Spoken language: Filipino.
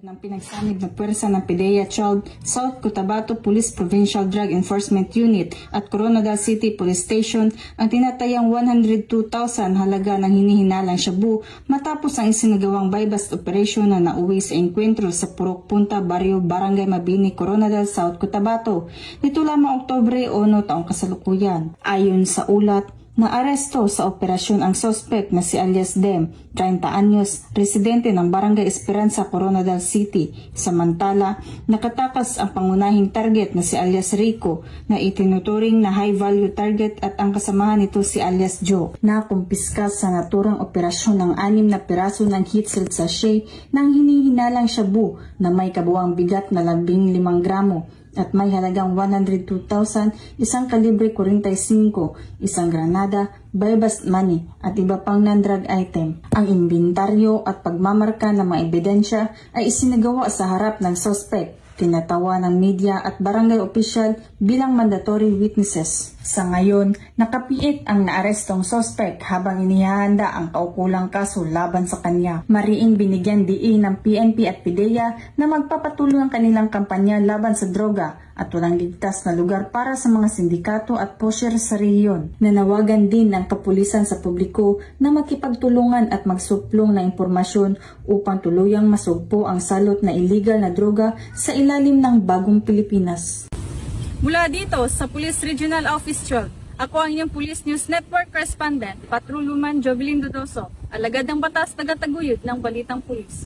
ng pinagsanib na puwersa ng PDEA Child, South Cotabato Police Provincial Drug Enforcement Unit at Coronadal City Police Station ang tinatayang 102,000 halaga ng hinihinalang shabu matapos ang isinagawang buy-bust operation na nauwi sa enkwentro sa Purok Punta, Barrio, Barangay Mabini, Coronadal, South Cotabato. Nito lamang Oktubre 1 taong kasalukuyan. Ayon sa ulat, naaresto sa operasyon ang suspect na si alias Dem, 30 anyos, residente ng Barangay Esperanza, Coronadal City. Samantala, nakatakas ang pangunahing target na si alias Rico na itinuturing na high-value target at ang kasamahan nito si alias Joe. Nakumpiska sa naturang operasyon ng 6 na piraso ng heat-sealed sachet ng hinihinalang shabu na may kabuuang bigat na 15 gramo at may halagang 102,000, isang kalibre 45, isang granada, buy-bust money at iba pang non-drug item. Ang inventaryo at pagmamarka ng mga ebidensya ay isinagawa sa harap ng suspect, tinatawa ng media at barangay official bilang mandatory witnesses. Sa ngayon, nakapiit ang naarestong suspect habang inihahanda ang kaukulang kaso laban sa kanya. Mariing binigyan diin ng PNP at PDEA na magpapatuloy ang kanilang kampanya laban sa droga at walang ligtas na lugar para sa mga sindikato at pusher sa rehiyon. Nanawagan din ng kapulisan sa publiko na makipagtulungan at magsuplong ng impormasyon upang tuluyang masugpo ang salot na illegal na droga sa ilalim ng bagong Pilipinas. Mula dito sa Police Regional Office 12, ako ang inyong Police News Network Correspondent, Patrolwoman Jovelyn Dodoso, alagad ng batas taga-taguyod ng Balitang Pulis.